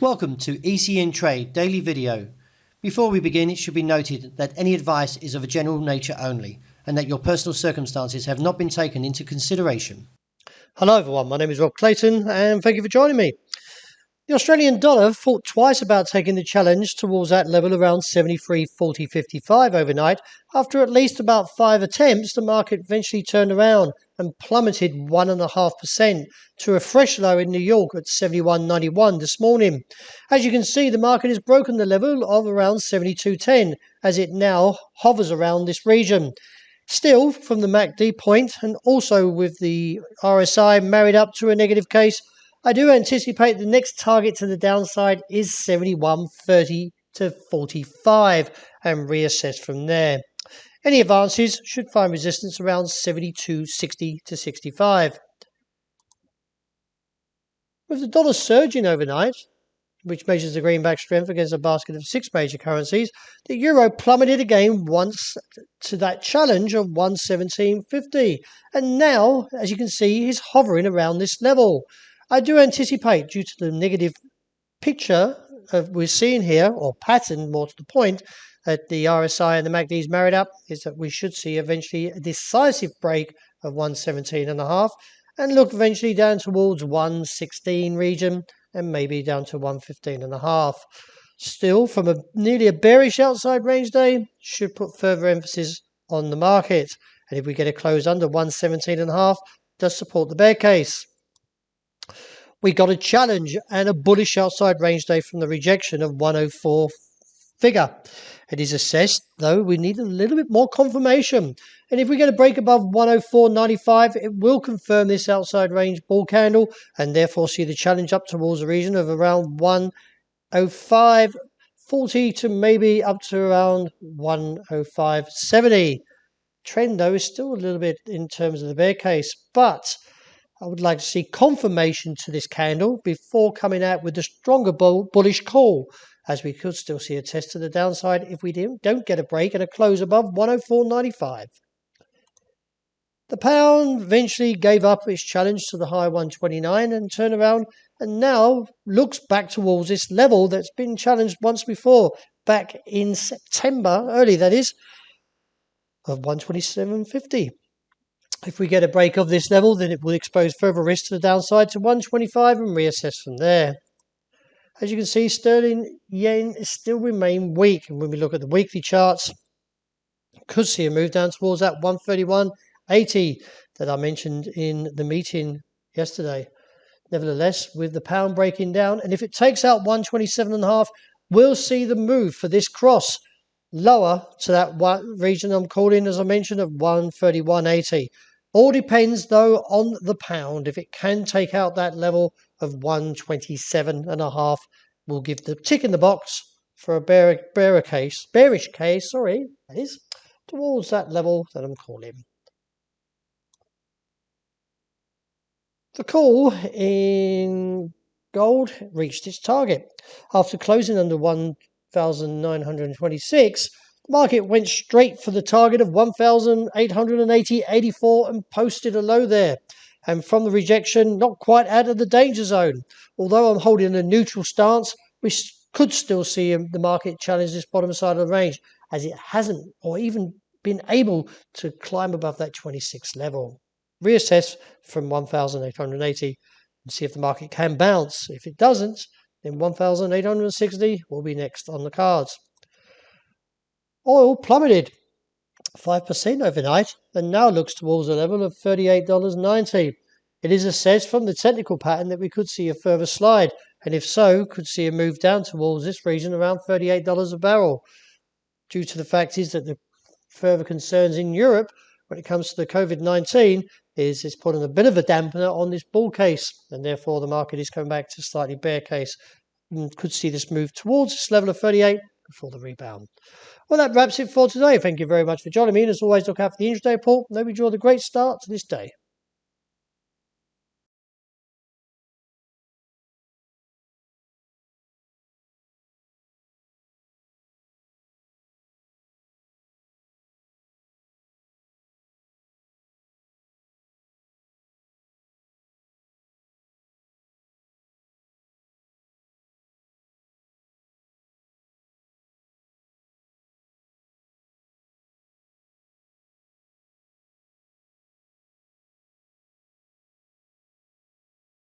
Welcome to ECNTRADE daily video. Before we begin, it should be noted that any advice is of a general nature only and that your personal circumstances have not been taken into consideration. Hello everyone, my name is Rob Clayton and thank you for joining me. The Australian dollar thought twice about taking the challenge towards that level around 73.40.55 overnight. After at least about 5 attempts, the market eventually turned around and plummeted 1.5% to a fresh low in New York at 71.91 this morning. As you can see, the market has broken the level of around 72.10 as it now hovers around this region. Still, from the MACD point and also with the RSI married up to a negative case, I do anticipate the next target to the downside is 71.30 to 45 and reassess from there. Any advances should find resistance around 72.60 to 65. With the dollar surging overnight, which measures the greenback strength against a basket of 6 major currencies, the euro plummeted again once to that challenge of 117.50 and now, as you can see, is hovering around this level. I do anticipate, due to the negative picture we're seeing here, or pattern more to the point, that the RSI and the MACD is married up, is that we should see eventually a decisive break of 117.5 and look eventually down towards 116 region and maybe down to 115.5. Still, from nearly a bearish outside range day, should put further emphasis on the market. And if we get a close under 117.5, does support the bear case. We got a challenge and a bullish outside range day from the rejection of 104 figure. It is assessed, though we need a little bit more confirmation. And if we get a break above 104.95, it will confirm this outside range bull candle and therefore see the challenge up towards the region of around 105.40 to maybe up to around 105.70. Trend, though, is still a little bit in terms of the bear case, but I would like to see confirmation to this candle before coming out with the stronger bullish call, as we could still see a test to the downside if we don't get a break and a close above 104.95. The pound eventually gave up its challenge to the high 129 and turned around and now looks back towards this level that's been challenged once before, back in September, early that is, of 127.50. If we get a break of this level, then it will expose further risk to the downside to 125 and reassess from there. As you can see, sterling yen still remain weak, and when we look at the weekly charts, could see a move down towards that 131.80 that I mentioned in the meeting yesterday. Nevertheless, with the pound breaking down, and if it takes out 127.5, we'll see the move for this cross lower to that region I'm calling, as I mentioned, of 131.80. All depends, though, on the pound. If it can take out that level of 127.5, we'll give the tick in the box for a bearish case, that is, towards that level that I'm calling. The call in gold reached its target. After closing under 1,926, the market went straight for the target of 1,880.84 and posted a low there. And from the rejection, not quite out of the danger zone. Although I'm holding a neutral stance, we could still see the market challenge this bottom side of the range, as it hasn't or even been able to climb above that 26 level. Reassess from 1,880 and see if the market can bounce. If it doesn't, then 1,860 will be next on the cards. Oil plummeted 5% overnight and now looks towards a level of $38.90. It is assessed from the technical pattern that we could see a further slide, and if so, could see a move down towards this region around $38 a barrel. Due to the fact is that the further concerns in Europe when it comes to the COVID-19 is putting a bit of a dampener on this bull case, and therefore the market is coming back to slightly bear case. And could see this move towards this level of 38 before the rebound. Well, that wraps it for today. Thank you very much for joining me. And as always, look out for the intraday report and hope you enjoy the great start to this day.